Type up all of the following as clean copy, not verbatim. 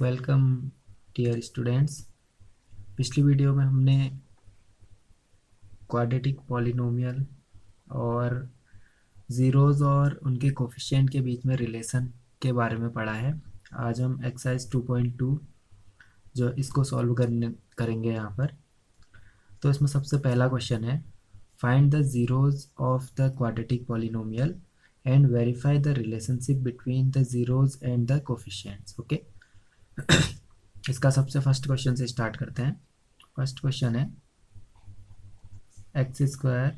Welcome dear students. पिछली video में हमने क्वाड्रेटिक पॉलिनोमियल और ज़ीरोज़ और उनके कोफिशिएंट के बीच में रिलेशन के बारे में पढ़ा है। आज हम एक्सरसाइज 2.2 जो इसको सॉल्व करेंगे यहाँ पर। तो इसमें सबसे पहला क्वेश्चन है, find the zeros of the quadratic polynomial and verify the relationship between the zeros and the coefficients. Okay, इसका सबसे फर्स्ट क्वेश्चन से स्टार्ट करते हैं। फर्स्ट क्वेश्चन है x square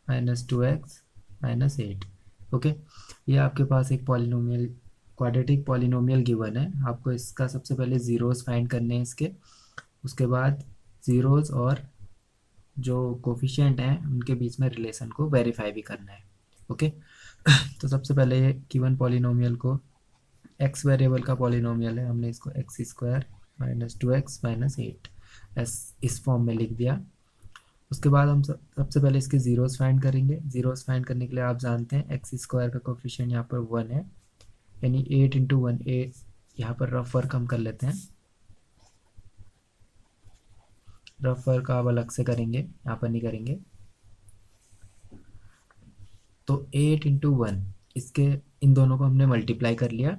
minus 2x minus 8। Okay, ये आपके पास एक पॉलिनोमियल क्वाड्रेटिक पॉलिनोमियल गिवन है। आपको इसका सबसे पहले ज़ीरोज़ फाइंड करने हैं इसके, उसके बाद ज़ीरोज़ और जो कोफिशिएंट हैं उनके बीच में रिलेशन को वेरीफाई भी करना है। ओके तो सबसे पहले गिवन पॉलिनोमियल को, एक्स वेरिएबल का पॉलिनोमियल है, हमने इसको x square minus 2x minus 8 इस फॉर्म में लिख दिया। उसके बाद हम सबसे पहले इसके ज़ीरोज़ फाइंड करेंगे। ज़ीरोज़ फाइंड करने के लिए आप जानते हैं एक्स स्क्वायर का कोफिशिएंट यहाँ पर 1 है, यानी 8 इंटू 1। यहाँ पर रफ वर्क हम कर लेते हैं, रफ वर्क आप अलग से करेंगे, यहाँ पर नहीं करेंगे। तो 8 इंटू 1, इसके इन दोनों को हमने मल्टीप्लाई कर लिया।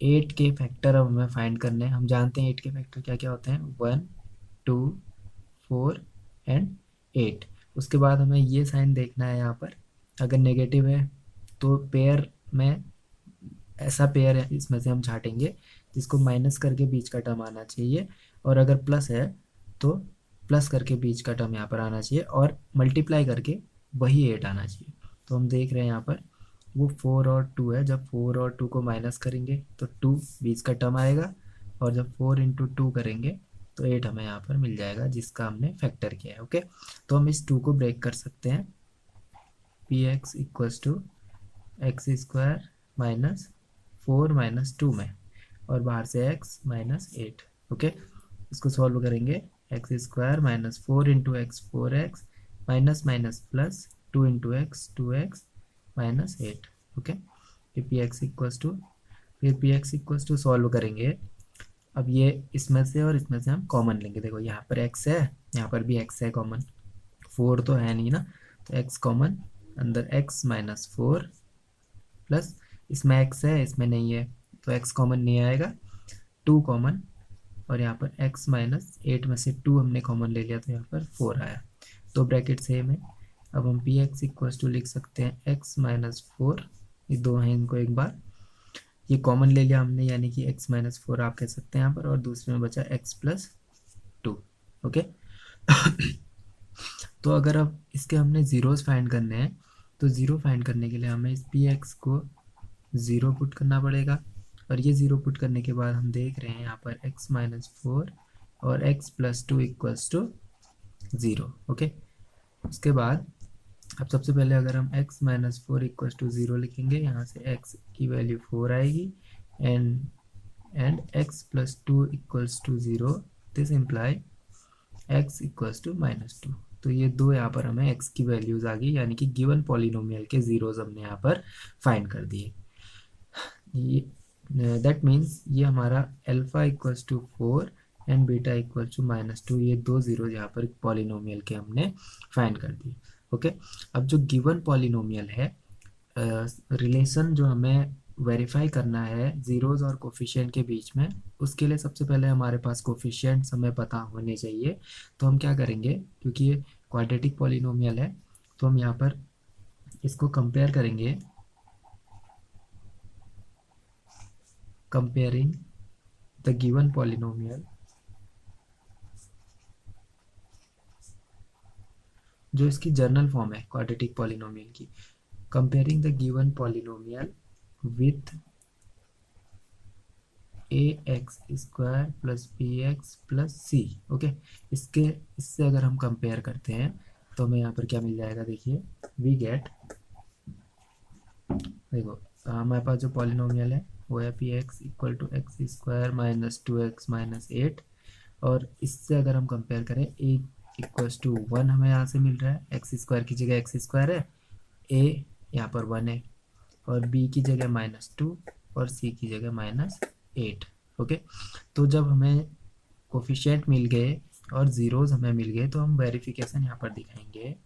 8 के फैक्टर अब हमें फाइंड करने हैं। हम जानते हैं 8 के फैक्टर क्या क्या होते हैं, 1 2 4 एंड 8। उसके बाद हमें ये साइन देखना है, यहाँ पर अगर नेगेटिव है तो पेयर में ऐसा पेयर है इसमें से हम छाटेंगे जिसको माइनस करके बीच का टर्म आना चाहिए, और अगर प्लस है तो प्लस करके बीच का टर्म यहाँ पर आना चाहिए, और मल्टीप्लाई करके वही 8 आना चाहिए। तो हम देख रहे हैं यहाँ पर वो 4 और 2 है। जब 4 और 2 को माइनस करेंगे तो 2 बीच का टर्म आएगा, और जब 4 इंटू 2 करेंगे तो 8 हमें यहाँ पर मिल जाएगा जिसका हमने फैक्टर किया है। ओके, तो हम इस 2 को ब्रेक कर सकते हैं। P x equals to x square minus 4 minus 2 में, और बाहर से x माइनस 8। ओके, इसको सॉल्व करेंगे। X square minus 4 into x 4x minus minus plus 2 into x 2x minus 8। Okay, फिर p x equals to solve करेंगे। अब ये इसमें से और इसमें से हम कॉमन लेंगे। देखो यहाँ पर x है, यहाँ पर भी x है कॉमन, 4 तो है नहीं ना, तो x कॉमन, अंदर x माइनस 4 प्लस इसमें x है इसमें नहीं है तो x कॉमन नहीं आएगा, 2 कॉमन, और यहाँ पर x माइनस 8 में से 2 हमने कॉमन ले लिया तो यहाँ पर 4 आया। तो ब्रैकेट सेम है। अब हम पी एक्स इक्वल्स टू लिख सकते हैं x माइनस 4, ये दो हैं, इनको एक बार ये कॉमन ले लिया हमने, यानी कि x माइनस 4 आप कह सकते हैं यहाँ पर, और दूसरे में बचा x प्लस 2। ओके तो अगर अब इसके हमने ज़ीरोज़ फाइंड करने हैं तो ज़ीरो फाइंड करने के लिए हमें इस पी एक्स को 0 पुट करना पड़ेगा, और ये 0 पुट करने के बाद हम देख रहे हैं यहाँ पर x माइनस 4 और x plus 2 equals to 0। Okay, उसके बाद अब सबसे पहले अगर हम x माइनस 4 इक्वल्स टू 0 लिखेंगे, यहाँ से x की वैल्यू 4 आएगी, and x plus 2 equals to 0, this imply x equals to minus 2। तो ये दो यहाँ पर हमें x की वैल्यूज आ गई, यानी कि गिवन पॉलिनोमियल के ज़ीरोज़ हमने यहाँ पर फाइंड कर दिए। दैट मीन्स ये हमारा alpha equals to 4 and beta equals to minus 2, ये दो ज़ीरो यहाँ पर पॉलिनोमियल के हमने फाइंड कर दिए। ओके, अब जो गिवन पॉलिनोमियल है, रिलेशन जो हमें वेरीफाई करना है ज़ीरोज़ और कोफिशिएंट के बीच में, उसके लिए सबसे पहले हमारे पास कोफिशिएंट्स हमें पता होने चाहिए। तो हम क्या करेंगे, क्योंकि ये क्वाड्रेटिक पॉलिनोमियल है तो हम यहाँ पर इसको कंपेयर करेंगे, comparing the given polynomial, जो इसकी जर्नल फॉर्म है क्वाड्रेटिक पॉलिनोमियल की, comparing the given polynomial with ax square plus bx plus c। Okay, इससे अगर हम कंपेयर करते हैं तो हमें यहाँ पर क्या मिल जाएगा, देखिए वी गेट, देखो हमारे पास जो पॉलिनोमियल है वो है P X equal to x square minus 2x minus 8, और इससे अगर हम कंपेयर करें a इक्वल्स टू 1 हमें यहाँ से मिल रहा है, एक्स स्क्वायर की जगह एक्स स्क्वायर है, a यहाँ पर 1 है, और b की जगह माइनस 2 और c की जगह माइनस 8। ओके, तो जब हमें कोफिशिएंट मिल गए और ज़ीरोज़ हमें मिल गए तो हम वेरिफिकेशन यहाँ पर दिखाएंगे।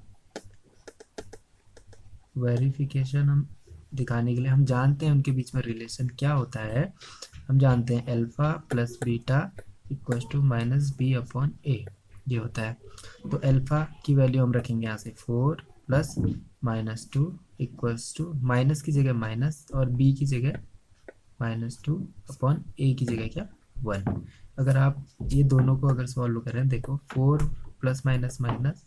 वेरिफिकेशन हम दिखाने के लिए हम जानते हैं उनके बीच में रिलेशन क्या होता है। हम जानते हैं alpha plus beta equals to minus b upon a, ये होता है। तो अल्फ़ा की वैल्यू हम रखेंगे यहाँ से 4 plus minus 2 equals to, minus की जगह माइनस और बी की जगह -2 अपॉन ए की जगह क्या 1। अगर आप ये दोनों को अगर सॉल्व करें, देखो 4 plus minus minus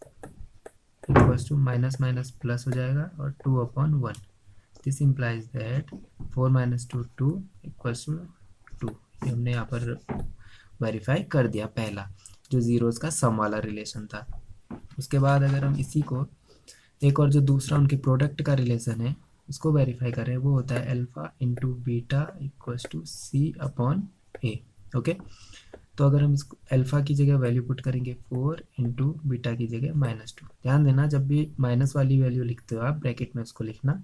equals to minus minus plus हो जाएगा और 2 upon 1। This implies that 4 minus 2 2 equals to 2। ये हमने यहाँ पर वेरीफाई कर दिया, पहला जो ज़ीरोज़ का सम वाला रिलेशन था। उसके बाद अगर हम इसी को एक और जो दूसरा उनके प्रोडक्ट का रिलेशन है उसको वेरीफाई करें, वो होता है alpha into beta equals to C upon A. Okay, तो अगर हम इसको अल्फ़ा की जगह वैल्यू पुट करेंगे 4 इंटू बीटा की जगह -2। ध्यान देना जब भी माइनस वाली वैल्यू लिखते हो आप ब्रैकेट में उसको लिखना,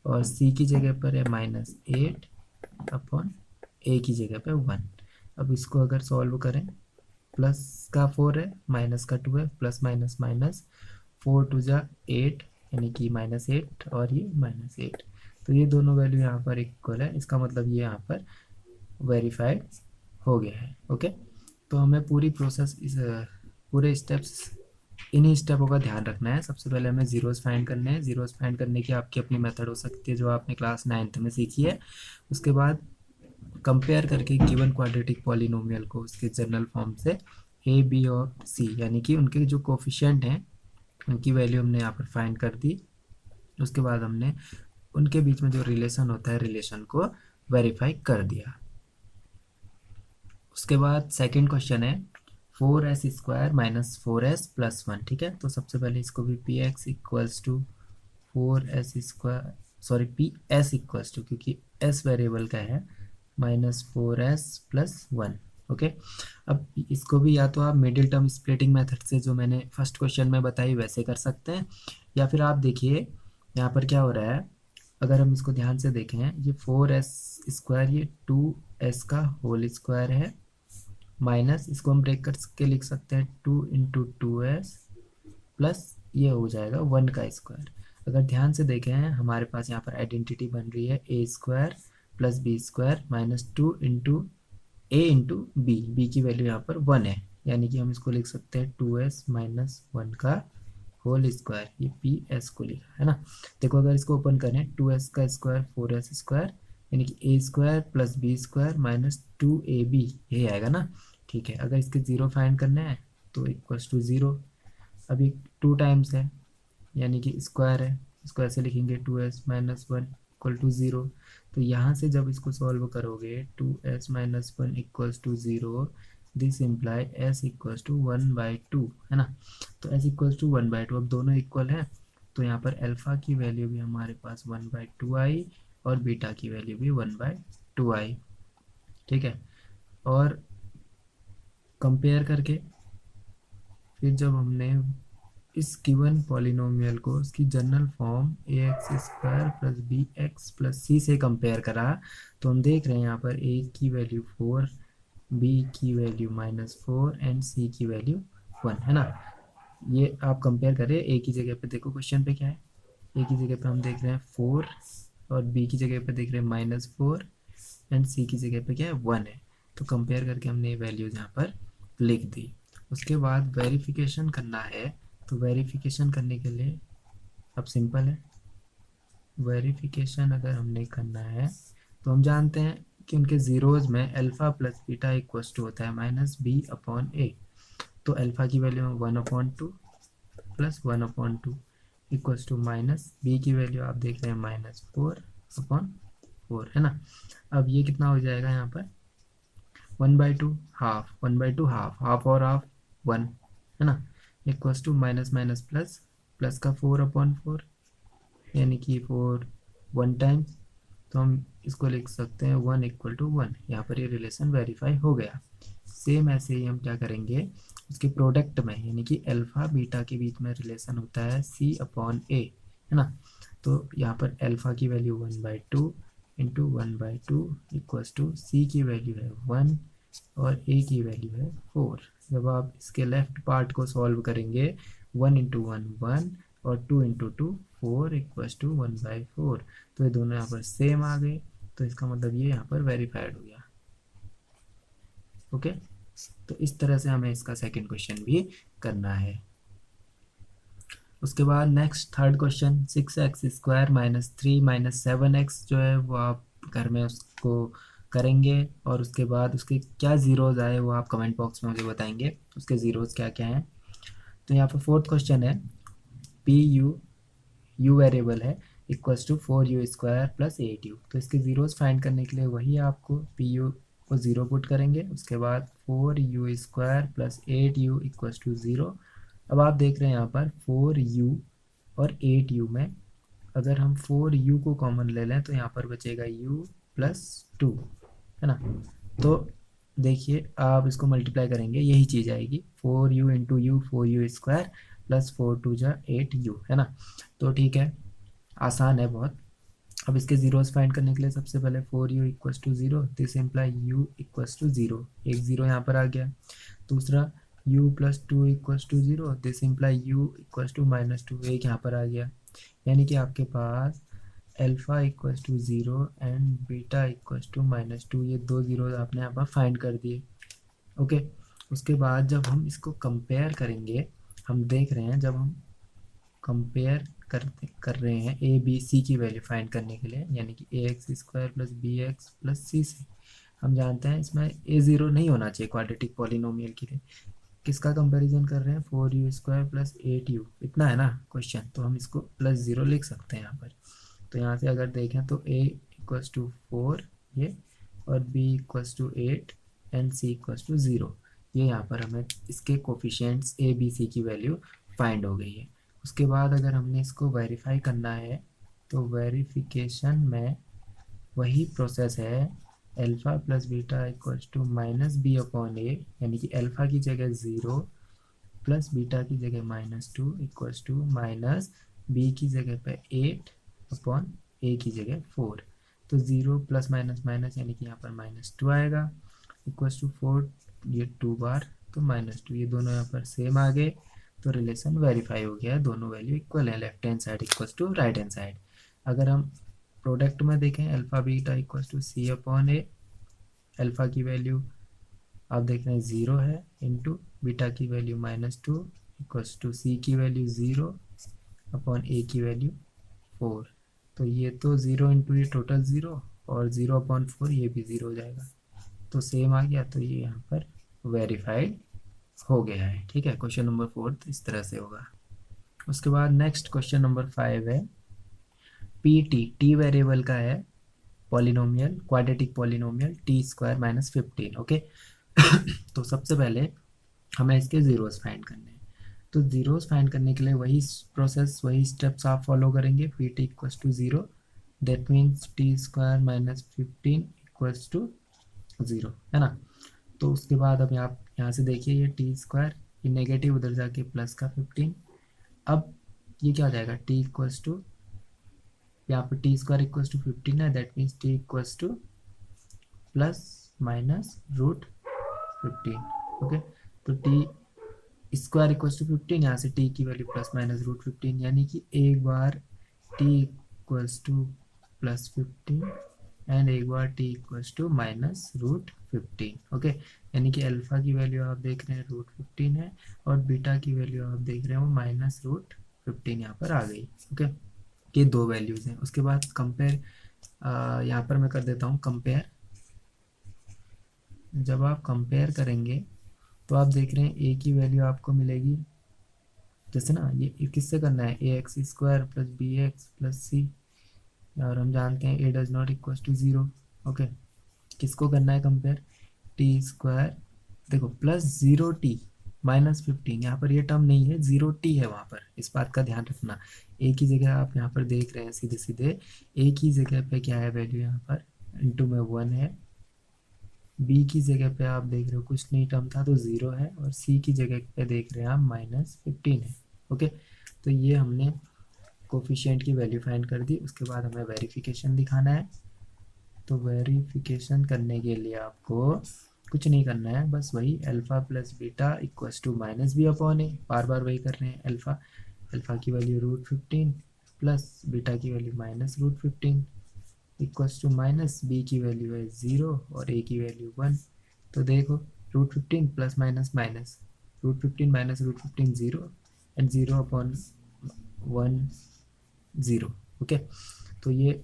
और सी की जगह पर है -8 अपॉन ए की जगह पे 1। अब इसको अगर सॉल्व करें, प्लस का 4 है माइनस का 2 है, प्लस माइनस माइनस 4 टू जा 8 यानी कि -8 और ये -8। तो ये दोनों वैल्यू यहाँ पर इक्वल है, इसका मतलब ये यहाँ पर वेरीफाइड हो गया है। ओके, तो हमें पूरी प्रोसेस इस पूरे स्टेप्स इन्हीं स्टेपों का ध्यान रखना है। सबसे पहले हमें ज़ीरोज़ फाइंड करने हैं। ज़ीरोज़ फाइंड करने की आपकी अपनी मेथड हो सकती है जो आपने क्लास 9th में सीखी है। उसके बाद कंपेयर करके गिवन क्वाड्रेटिक पॉलिनोमियल को उसके जनरल फॉर्म से ए बी और सी यानी कि उनके जो कोफिशिएंट हैं उनकी वैल्यू हमने यहाँ पर फाइंड कर दी। उसके बाद हमने उनके बीच में जो रिलेशन होता है रिलेशन को वेरीफाई कर दिया। उसके बाद सेकंड क्वेश्चन है 4s square minus 4s plus 1। ठीक है, तो सबसे पहले इसको भी P x equals to 4s square, sorry P S equals to, क्योंकि s वेरिएबल का है, -4s प्लस 1। ओके, अब इसको भी या तो आप मिडिल टर्म स्प्लिटिंग मेथड से जो मैंने फर्स्ट क्वेश्चन में बताई वैसे कर सकते हैं, या फिर आप देखिए यहाँ पर क्या हो रहा है। अगर हम इसको ध्यान से देखें, ये 4s स्क्वायर ये 2s का होल स्क्वायर है, माइनस इसको हम ब्रेक करके लिख सकते हैं 2 इंटू 2s प्लस ये हो जाएगा 1 का स्क्वायर। अगर ध्यान से देखें हमारे पास यहाँ पर आइडेंटिटी बन रही है a square plus b square -2 into a into b, b की वैल्यू यहाँ पर 1 है, यानी कि हम इसको लिख सकते हैं 2s माइनस 1 का होल स्क्वायर। ये पी एस को लिखा है ना। देखो अगर इसको ओपन करें 2s का स्क्वायर 4s स्क्वायर यानी कि a square plus b square -2ab, यही आएगा ना। ठीक है, अगर इसके ज़ीरो फाइंड करने हैं तो इक्वल्स टू 0। अभी 2 टाइम्स है यानी कि स्क्वायर है, इसको ऐसे लिखेंगे 2s माइनस 1 इक्वल टू 0। तो यहाँ से जब इसको सॉल्व करोगे 2s minus 1 equals to 0, this imply s equals to 1/2 है ना। तो s इक्वल्स टू 1/2, अब दोनों इक्वल है तो यहाँ पर अल्फ़ा की वैल्यू भी हमारे पास 1/2 आई और बीटा की वैल्यू भी 1/2 आई। ठीक है, और कंपेयर करके फिर जब हमने इस गिवन पॉलिनोमियल को उसकी general form a x square plus b x plus c से कंपेयर करा, तो हम देख रहे हैं यहाँ पर ए की वैल्यू 4, बी की वैल्यू -4 एंड सी की वैल्यू 1 है ना। ये आप कंपेयर करें, ए की जगह पे देखो क्वेश्चन पे क्या है, ए की जगह पे हम देख रहे हैं 4 और बी की जगह पे देख रहे हैं -4 एंड सी की जगह पे क्या है 1 है। तो कंपेयर करके हमने ये वैल्यूज यहाँ पर लिख दी। उसके बाद वेरिफिकेशन करना है, तो वेरिफिकेशन करने के लिए अब सिंपल है। वेरिफिकेशन अगर हमने करना है तो हम जानते हैं कि उनके ज़ीरोज़ में alpha plus beta equals to होता है -b/a। तो अल्फ़ा की value 1/2 plus 1/2 equals to minus B की वैल्यू आप देख रहे हैं -4/4 है ना। अब ये कितना हो जाएगा यहाँ पर 1/2 हाफ, 1/2 हाफ, हाफ और हाफ 1 है ना, equals to minus minus plus, plus का 4/4 यानी कि 4 1 टाइम्स, तो हम इसको लिख सकते हैं 1 इक्वल टू 1। यहाँ पर ये रिलेशन वेरीफाई हो गया। सेम ऐसे ही हम क्या करेंगे उसके प्रोडक्ट में, यानी कि अल्फ़ा बीटा के बीच में रिलेशन होता है C/A है ना। तो यहाँ पर अल्फ़ा की value 1/2 into 1/2 equals to C की वैल्यू है 1 और ए की वैल्यू है 4। जब आप इसके लेफ्ट पार्ट को सॉल्व करेंगे 1 इंटू 1 1 और 2 इंटू 2 4 इक्वल्स टू 1/4। तो ये दोनों यहाँ पर सेम आ गए, तो इसका मतलब ये यहाँ पर वेरीफाइड हो गया। ओके, तो इस तरह से हमें इसका सेकंड क्वेश्चन भी करना है। उसके बाद next third question 6x² -3 -7x जो है वो आप घर में उसको करेंगे और उसके बाद उसके क्या ज़ीरोज़ आए वो आप कमेंट बॉक्स में मुझे बताएंगे उसके ज़ीरोज़ क्या क्या हैं। तो यहाँ पर फोर्थ क्वेश्चन है पी यू वेरिएबल है इक्वल्स टू 4u² + 8u। तो इसके ज़ीरोज़ फाइंड करने के लिए वही आपको पी यू को ज़ीरो पुट करेंगे, उसके बाद 4u² + 8u इक्वल्स टू 0। अब आप देख रहे हैं यहाँ पर 4u और 8u में अगर हम 4u को कॉमन ले लें तो यहाँ पर बचेगा u + 2, है ना। तो देखिए आप इसको मल्टीप्लाई करेंगे यही चीज़ आएगी 4u इंटू यू 4u² + 4 2 जा 8u, है ना। तो ठीक है, आसान है बहुत। अब इसके जीरोस फाइंड करने के लिए सबसे पहले 4u equals to 0, this imply u equals to 0, एक ज़ीरो यहाँ पर आ गया। दूसरा u + 2 equals to 0, this imply u equals to -2, एक यहाँ पर आ गया। यानी कि आपके पास alpha equals to 0 and beta equals to -2, ये दो ज़ीरो आपने यहाँ पर फाइंड कर दिए। ओके, उसके बाद जब हम इसको कंपेयर करेंगे, हम देख रहे हैं जब हम कंपेयर कर रहे हैं ए बी सी की वैल्यू फाइंड करने के लिए, यानी कि ax² + bx + c से हम जानते हैं इसमें ए ज़ीरो नहीं होना चाहिए क्वाड्रेटिक पॉलिनोमियल के लिए। किसका कंपैरिजन कर रहे हैं 4u² + 8u, इतना है ना क्वेश्चन, तो हम इसको +0 लिख सकते हैं यहाँ पर। तो यहाँ से अगर देखें तो a इक्वल्स टू 4 ये और b equals to 8 and c equals to 0, ये यहाँ पर हमें इसके कोफिशिएंट्स a b c की वैल्यू फाइंड हो गई है। उसके बाद अगर हमने इसको वेरीफाई करना है तो वेरिफिकेशन में वही प्रोसेस है alpha + beta equals to -b/a, यानी कि अल्फ़ा की जगह 0 प्लस बीटा की जगह -2 इक्वल्स टू -b की जगह पे 8/a की जगह 4। तो 0 + माइनस यानी कि यहाँ पर -2 आएगा इक्वल्स टू 4, ये 2 बार तो -2, ये दोनों यहाँ पर सेम आ गए। तो रिलेशन वेरीफाई हो गया है, दोनों वैल्यू इक्वल है, left hand side equals to right hand side. अगर हम प्रोडक्ट में देखें alpha beta equals to c/a, alpha की वैल्यू आप देख रहे हैं 0 है इंटू बीटा की वैल्यू -2 इक्वल्स टू सी की वैल्यू 0/a की वैल्यू 4। तो ये तो 0 इंटू ये टोटल 0 और 0/4 ये भी 0 हो जाएगा, तो सेम आ गया। तो ये यहाँ पर वेरीफाइड हो गया है। ठीक है, क्वेश्चन नंबर 4 इस तरह से होगा। उसके बाद नेक्स्ट क्वेश्चन नंबर 5 है टी वेरिएबल का है polynomial, quadratic polynomial t² - 15। Okay तो सबसे पहले हमें इसके ज़ीरोज़ फाइंड करने हैं। तो ज़ीरोज़ फाइंड करने के लिए वही प्रोसेस वही स्टेप्स आप फॉलो करेंगे। pt equals to 0, that means t² - 15 equals to 0, है ना। तो उसके बाद अब आप यहाँ से देखिए ये t², ये नेगेटिव उधर जाके प्लस का 15। अब ये क्या हो जाएगा t इक्वल्स टू, यहाँ पर t² इक्वल्स टू 15 है, that means t equals to +-√15। Okay, तो t² इक्वल्स टू 15, यहाँ से t की वैल्यू +-√15, यानी कि एक बार t इक्वल्स टू +15 एंड एक बार t इक्वल्स टू -√15। ओके, यानी कि अल्फ़ा की वैल्यू आप देख रहे हैं √15 है और बीटा की वैल्यू आप देख रहे हो -√15 यहाँ पर आ गई। ओके, ये दो वैल्यूज़ हैं। उसके बाद कंपेयर, यहाँ पर मैं कर देता हूँ कंपेयर। जब आप कंपेयर करेंगे तो आप देख रहे हैं ए की वैल्यू आपको मिलेगी, जैसे ना ये किससे करना है ax² + bx + c, और हम जानते हैं a does not equal to 0। Okay, किसको करना है कंपेयर t², देखो +0t -15, यहाँ पर ये टर्म नहीं है 0t है वहाँ पर, इस बात का ध्यान रखना। a की जगह आप यहाँ पर देख रहे हैं सीधे सीधे a की जगह पे क्या है वैल्यू यहाँ पर इंटू में 1 है, b की जगह पे आप देख रहे हो कुछ नहीं टर्म था तो 0 है, और c की जगह पे देख रहे हैं आप -15 है। ओके, तो ये हमने कोफिशिएंट की वैल्यू फाइंड कर दी। उसके बाद हमें वेरिफिकेशन दिखाना है। तो वेरिफिकेशन करने के लिए आपको कुछ नहीं करना है, बस वही alpha plus beta equals to minus b upon a, बार बार वही कर रहे हैं। अल्फ़ा अल्फ़ा की वैल्यू √15 प्लस बीटा की value -√15 equals to minus B की वैल्यू है 0 और ए की वैल्यू 1। तो देखो √15 plus minus minus, √15 minus √15 0 and 0 upon 1 0। Okay, तो ये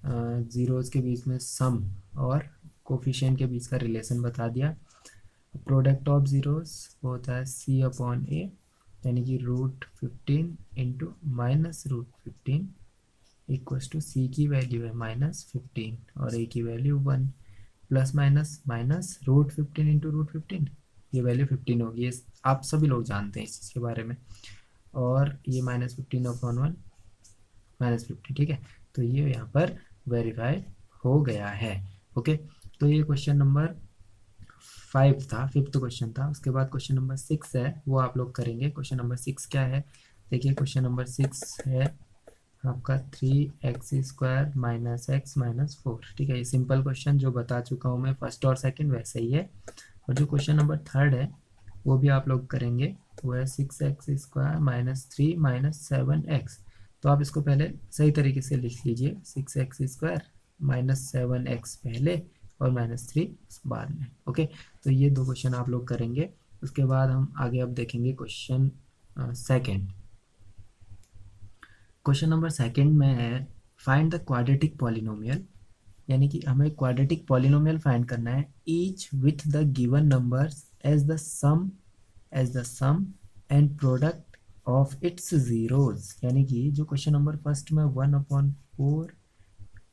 ज़ीरोज़ के बीच में सम और कोफिशिएंट के बीच का रिलेशन बता दिया। प्रोडक्ट ऑफ ज़ीरोज़ वो होता है सी अपॉन ए, यानी कि √15 इंटू -√15 इक्वल्स टू सी की वैल्यू है -15 और ए की value 1, plus minus minus √15 into √15, ये वैल्यू 15 होगी। ये आप सभी लोग जानते हैं इस चीज़ के बारे में। और ये -15 अपॉन 1 -50, ठीक है। तो ये यहाँ पर वेरीफाई हो गया है। ओके, तो ये क्वेश्चन नंबर 5 था, 5th क्वेश्चन था। उसके बाद क्वेश्चन नंबर 6 है, वो आप लोग करेंगे। क्वेश्चन नंबर 6 क्या है, देखिए क्वेश्चन नंबर 6 है आपका 3x² माइनस एक्स माइनस 4, ठीक है। ये सिंपल क्वेश्चन जो बता चुका हूँ मैं फर्स्ट और सेकंड, वैसे ही है। और जो क्वेश्चन नंबर 3 है वो भी आप लोग करेंगे, वो है 6x² माइनस 3 माइनस 7x। तो आप इसको पहले सही तरीके से लिख लीजिए, 6x² माइनस 7x पहले और -3 बाद में। ओके, तो ये दो क्वेश्चन आप लोग करेंगे। उसके बाद हम आगे अब देखेंगे question second. Question number second में है फाइंड द क्वाड्रेटिक पॉलिनोमियल, यानी कि हमें क्वाड्रेटिक पॉलिनोमियल फाइंड करना है each with the given numbers as the sum and product of its zeros. यानी कि जो क्वेश्चन नंबर फर्स्ट में 1/4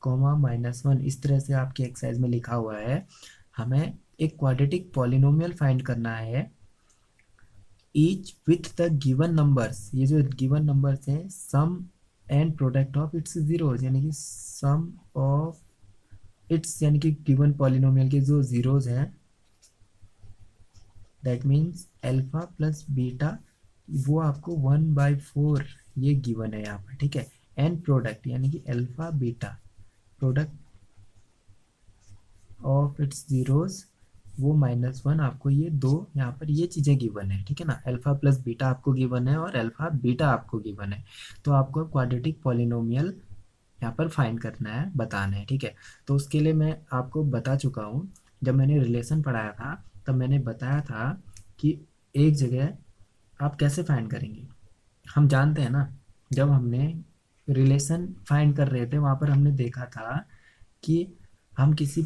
-1 इस तरह से आपके एक्सरसाइज में लिखा हुआ है, हमें एक क्वाड्रेटिक पॉलिनोमियल फाइंड करना है each with the given numbers. ये जो गिवन नंबर्स हैं sum and product of its zeros, यानी कि सम ऑफ इट्स, यानी कि गिवन पॉलिनोमियल के जो जीरोज हैं, that means alpha plus beta, वो आपको 1/4 ये गिवन है यहाँ पर, ठीक है। एंड प्रोडक्ट यानी कि alpha beta product of its zeros, वो -1 आपको, ये दो यहाँ पर ये चीज़ें गिवन है, ठीक है ना। अल्फा प्लस बीटा आपको गिवन है और अल्फा बीटा आपको गिवन है। तो आपको क्वाड्रेटिक पॉलिनोमियल यहाँ पर फाइंड करना है, बताना है, ठीक है। तो उसके लिए मैं आपको बता चुका हूँ, जब मैंने रिलेशन पढ़ाया था तब मैंने बताया था कि एक जगह आप कैसे फाइंड करेंगे। हम जानते हैं ना, जब हमने रिलेशन फाइंड कर रहे थे वहाँ पर हमने देखा था कि हम किसी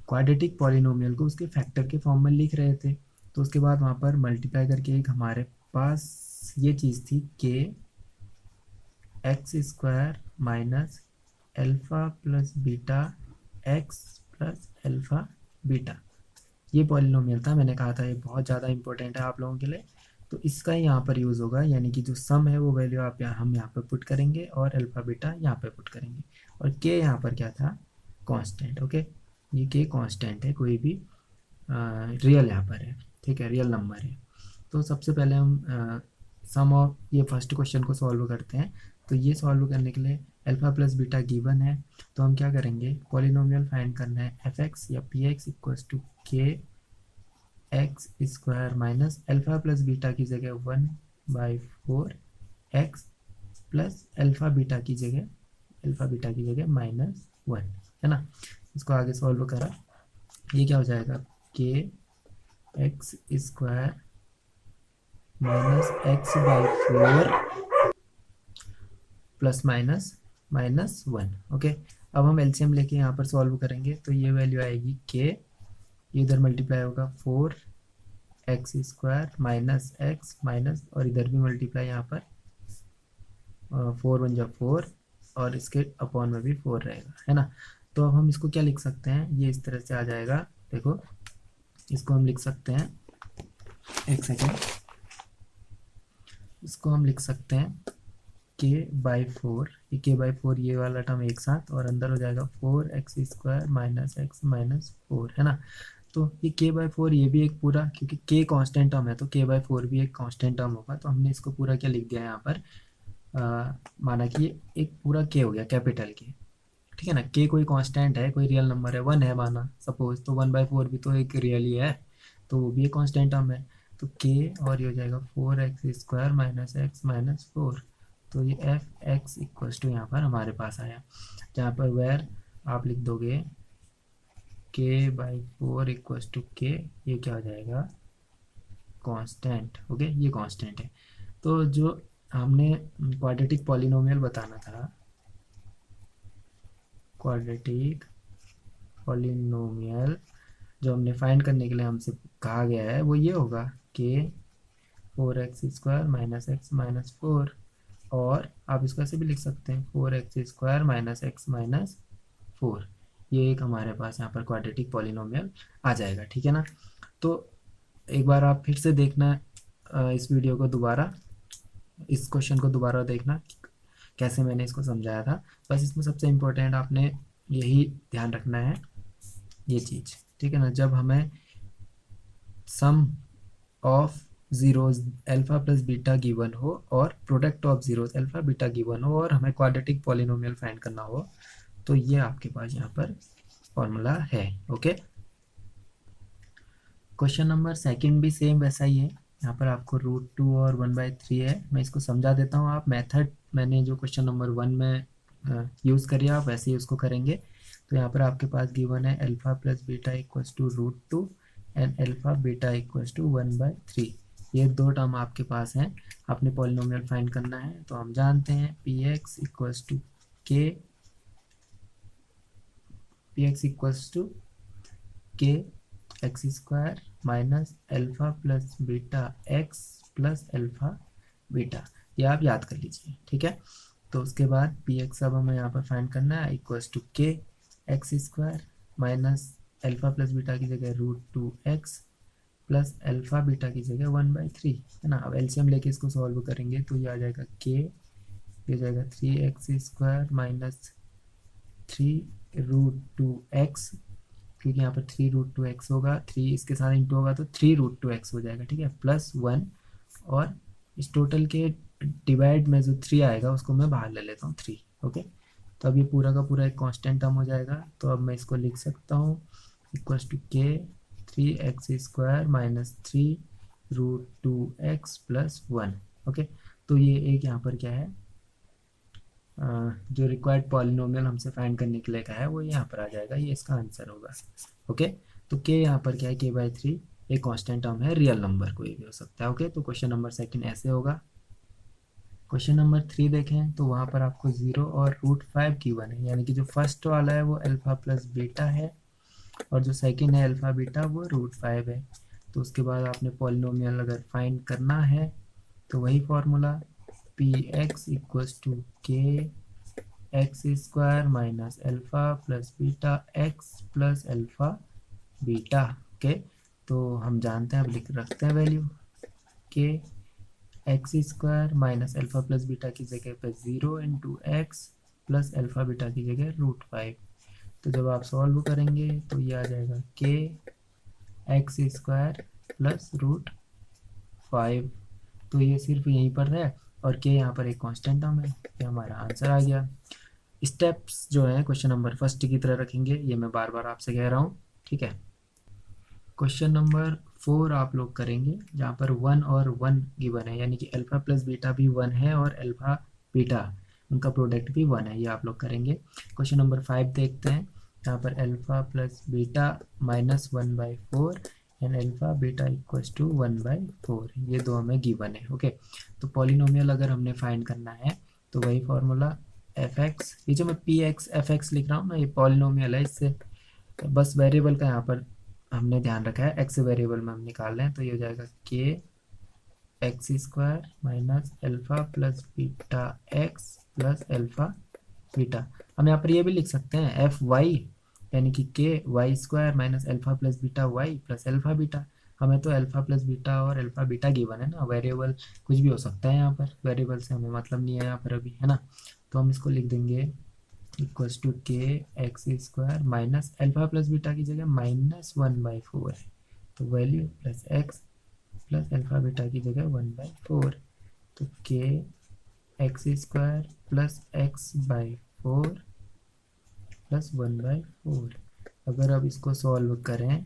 क्वाड्रेटिक पॉलिनोमियल को उसके फैक्टर के फॉर्म में लिख रहे थे। तो उसके बाद वहाँ पर मल्टीप्लाई करके एक हमारे पास ये चीज़ थी के x² minus alpha plus beta x plus alpha beta, ये पॉलिनोमियल था। मैंने कहा था ये बहुत ज़्यादा इंपॉर्टेंट है आप लोगों के लिए। तो इसका ही यहाँ पर यूज़ होगा, यानी कि जो सम है वो वैल्यू आप हम यहाँ पर पुट करेंगे और अल्फ़ा बीटा यहाँ पर पुट करेंगे। और के यहाँ पर क्या था, कांस्टेंट। ओके, ये के कांस्टेंट है, कोई भी रियल यहाँ पर है, ठीक है, रियल नंबर है। तो सबसे पहले हम सम ऑफ ये फर्स्ट क्वेश्चन को सॉल्व करते हैं। तो ये सॉल्व करने के लिए अल्फ़ा प्लस बीटा गिवन है, तो हम क्या करेंगे, पॉलिनोमियल फाइंड करना है एफ एक्स या पी एक्स इक्वल्स टू के x² minus alpha plus beta की जगह 1/4 एक्स प्लस अल्फ़ा बीटा की जगह -1, है ना। इसको आगे सॉल्व करा, ये क्या हो जाएगा, के x² minus x/4 plus -1। Okay, अब हम एलसीएम लेके यहाँ पर सॉल्व करेंगे, तो ये वैल्यू आएगी के, ये इधर मल्टीप्लाई होगा 4x² माइनस x माइनस, और इधर भी मल्टीप्लाई यहाँ पर 4 1 जा 4 और इसके अपॉन में भी 4 रहेगा, है ना। तो अब हम इसको क्या लिख सकते हैं, ये इस तरह से आ जाएगा। देखो इसको हम लिख सकते हैं, एक सेकेंड, इसको हम लिख सकते हैं k/4, ये k/4 ये वाला टर्म एक साथ, और अंदर हो जाएगा 4x² माइनस x माइनस 4, है ना। तो ये k/4 ये भी एक पूरा, क्योंकि k कांस्टेंट टर्म है तो k/4 भी एक कांस्टेंट टर्म होगा। तो हमने इसको पूरा क्या लिख दिया यहाँ पर, माना कि ये एक पूरा k हो गया, कैपिटल k, ठीक है ना। के कोई कांस्टेंट है, कोई रियल नंबर है, 1 है माना सपोज, तो 1/4 भी तो एक रियल ही है, तो वो भी एक कांस्टेंट टर्म है। तो के, और ये हो जाएगा 4x² माइनस एक्स माइनस 4। तो ये एफ एक्स इक्वल्स टू यहाँ पर हमारे पास आया, जहाँ पर वेर आप लिख दोगे k/4 इक्वल्स टू के, ये क्या हो जाएगा, कांस्टेंट। ओके, ये कांस्टेंट है। तो जो हमने क्वाड्रेटिक पॉलिनोमियल बताना था, क्वाड्रेटिक पॉलिनोमियल जो हमने फाइंड करने के लिए हमसे कहा गया है, वो ये होगा कि 4x² माइनस एक्स माइनस 4, और आप इसको ऐसे भी लिख सकते हैं 4x² माइनस एक्स माइनस 4। ये एक हमारे पास यहाँ पर क्वाड्रेटिक पॉलिनोमियल आ जाएगा, ठीक है ना। तो एक बार आप फिर से देखना इस वीडियो को दोबारा, इस क्वेश्चन को दोबारा देखना कैसे मैंने इसको समझाया था। बस इसमें सबसे इम्पोर्टेंट आपने यही ध्यान रखना है, ये चीज़, ठीक है ना। जब हमें sum of zeros alpha plus beta given हो और product of zeros alpha beta given हो और हमें क्वाड्रेटिक पॉलिनोमियल फाइंड करना हो, तो ये आपके पास यहाँ पर फॉर्मूला है। ओके, क्वेश्चन नंबर सेकंड भी सेम वैसा ही है। यहाँ पर आपको √2 और 1/3 है। मैं इसको समझा देता हूँ, आप मेथड मैंने जो क्वेश्चन नंबर 1 में यूज़ करिए आप वैसे ही उसको करेंगे। तो यहाँ पर आपके पास गिवन है alpha plus beta equals to √2 and alpha beta equals to 1/3। ये दो टर्म आपके पास हैं, आपने पॉलिनोमियल फाइंड करना है। तो हम जानते हैं px इक्वल्स टू के, px इक्वल्स टू के x² minus alpha plus beta x plus alpha beta, ये आप याद कर लीजिए, ठीक है। तो उसके बाद px अब हमें यहाँ पर फाइंड करना है इक्वल्स टू के x² minus alpha plus beta की जगह √2x प्लस अल्फा बीटा की जगह 1/3, है ना। अब एलसीएम लेके इसको सॉल्व करेंगे तो ये आ जाएगा के, ये जाएगा 3x² माइनस 3√2x, क्योंकि यहाँ पर 3√2x होगा, 3 इसके साथ इंटू होगा तो 3√2x हो जाएगा, ठीक है, प्लस 1। और इस टोटल के डिवाइड में जो 3 आएगा उसको मैं बाहर ले लेता हूँ 3। ओके, तो अब ये पूरा का पूरा एक कांस्टेंट टर्म हो जाएगा। तो अब मैं इसको लिख सकता हूँ इक्वल्स टू के 3x² minus 3√2x plus 1। Okay, तो ये एक यहाँ पर क्या है, जो रिक्वायर्ड पॉलिनोमियल हमसे फाइंड करने के लिए कहा है वो यहाँ पर आ जाएगा, ये इसका आंसर होगा। ओके, तो के यहाँ पर क्या है, k/3 एक कांस्टेंट टर्म है, रियल नंबर कोई भी हो सकता है। ओके, तो क्वेश्चन नंबर सेकंड ऐसे होगा। क्वेश्चन नंबर 3 देखें तो वहाँ पर आपको 0 और √5 गिवन है, यानी कि जो फर्स्ट वाला है वो अल्फा प्लस बीटा है और जो सेकेंड है अल्फा बीटा वो √5 है। तो उसके बाद आपने पॉलिनोमियल अगर फाइंड करना है तो वही फॉर्मूला px इक्वल्स टू के x² minus alpha plus beta x plus alpha beta. Okay, तो हम जानते हैं, अब लिख रखते हैं वैल्यू के x² minus alpha plus beta की जगह पे 0 into x plus alpha beta की जगह √5। तो जब आप सॉल्व करेंगे तो ये आ जाएगा के x² प्लस √5। तो ये सिर्फ यहीं पर है और के यहाँ पर एक कांस्टेंट टर्म है, ये हमारा आंसर आ गया। स्टेप्स जो है क्वेश्चन नंबर फर्स्ट की तरह रखेंगे, ये मैं बार बार आपसे कह रहा हूँ, ठीक है। क्वेश्चन नंबर 4 आप लोग करेंगे जहाँ पर 1 और 1 गिवन है, यानी कि अल्फा प्लस बीटा भी 1 है और अल्फा बीटा उनका प्रोडक्ट भी 1 है, ये आप लोग करेंगे। क्वेश्चन नंबर 5 देखते हैं, यहाँ पर alpha plus beta minus 1/4 and alpha beta equals to 1/4, ये दो हमें गिवन है। ओके, तो पॉलिनोमियल अगर हमने फाइंड करना है तो वही फॉर्मूला fx, ये जो मैं px fx लिख रहा हूँ ना, ये पॉलिनोमियल है, इससे बस वेरिएबल का यहाँ पर हमने ध्यान रखा है, एक्स वेरिएबल में हम निकाल रहे हैं। तो ये हो जाएगा के x² minus alpha plus beta x plus alpha beta. हम यहाँ पर ये भी लिख सकते हैं fy, यानी कि के y² minus alpha plus beta y plus alpha beta. हमें तो अल्फा प्लस बीटा और अल्फा बीटा गिवन है ना, वेरिएबल कुछ भी हो सकता है, यहाँ पर वेरिएबल से हमें मतलब नहीं है यहाँ पर अभी, है ना। तो हम इसको लिख देंगे इक्वल्स टू के x² minus alpha plus beta की जगह -1/4 है, तो value plus x plus alpha beta की जगह 1/4। तो के x² प्लस x/4 प्लस 1/4। अगर अब इसको सॉल्व करें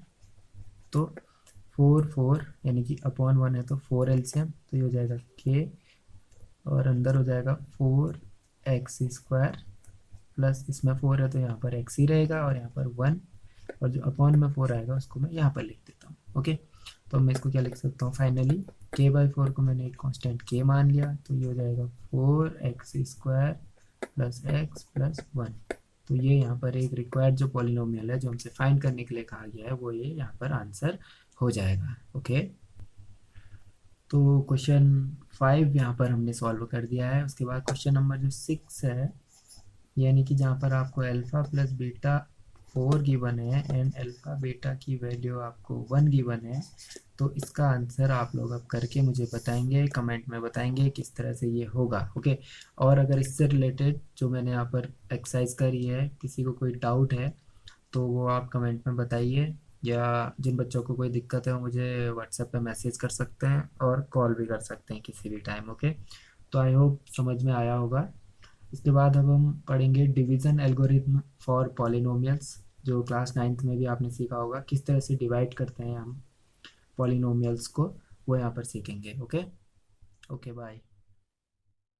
तो 4 यानी कि अपॉन 1 है तो 4 एलसीएम, तो ये हो जाएगा k, और अंदर हो जाएगा 4x² प्लस इसमें 4 है तो यहाँ पर x ही रहेगा और यहाँ पर 1, और जो अपॉन में 4 आएगा उसको मैं यहाँ पर लिख देता हूँ। ओके, तो मैं इसको क्या लिख सकता हूँ फाइनली, k/4 को मैंने एक कांस्टेंट k मान लिया, तो ये हो जाएगा 4x² प्लस x प्लस 1। तो ये यहाँ पर एक रिक्वायर्ड जो पॉलिनोमियल है जो हमसे फाइंड करने के लिए कहा गया है वो ये यहाँ पर आंसर हो जाएगा। ओके, तो क्वेश्चन 5 यहाँ पर हमने सॉल्व कर दिया है। उसके बाद क्वेश्चन नंबर जो 6 है, यानी कि जहाँ पर आपको अल्फा प्लस बीटा 4 गिवन है एंड अल्फा बीटा की वैल्यू आपको 1 गिवन है, तो इसका आंसर आप लोग अब करके मुझे बताएंगे, कमेंट में बताएंगे किस तरह से ये होगा। ओके, और अगर इससे रिलेटेड जो मैंने यहाँ पर एक्सरसाइज करी है किसी को कोई डाउट है तो वो आप कमेंट में बताइए, या जिन बच्चों को कोई दिक्कत है वो मुझे व्हाट्सएप पे मैसेज कर सकते हैं और कॉल भी कर सकते हैं किसी भी टाइम। ओके, तो आई होप समझ में आया होगा। इसके बाद अब हम पढ़ेंगे डिवीजन एल्गोरिथम फॉर पॉलिनोमियल्स, जो क्लास 9th में भी आपने सीखा होगा, किस तरह से डिवाइड करते हैं हम पॉलिनोमियल्स को, वो यहाँ पर सीखेंगे। Okay, okay bye.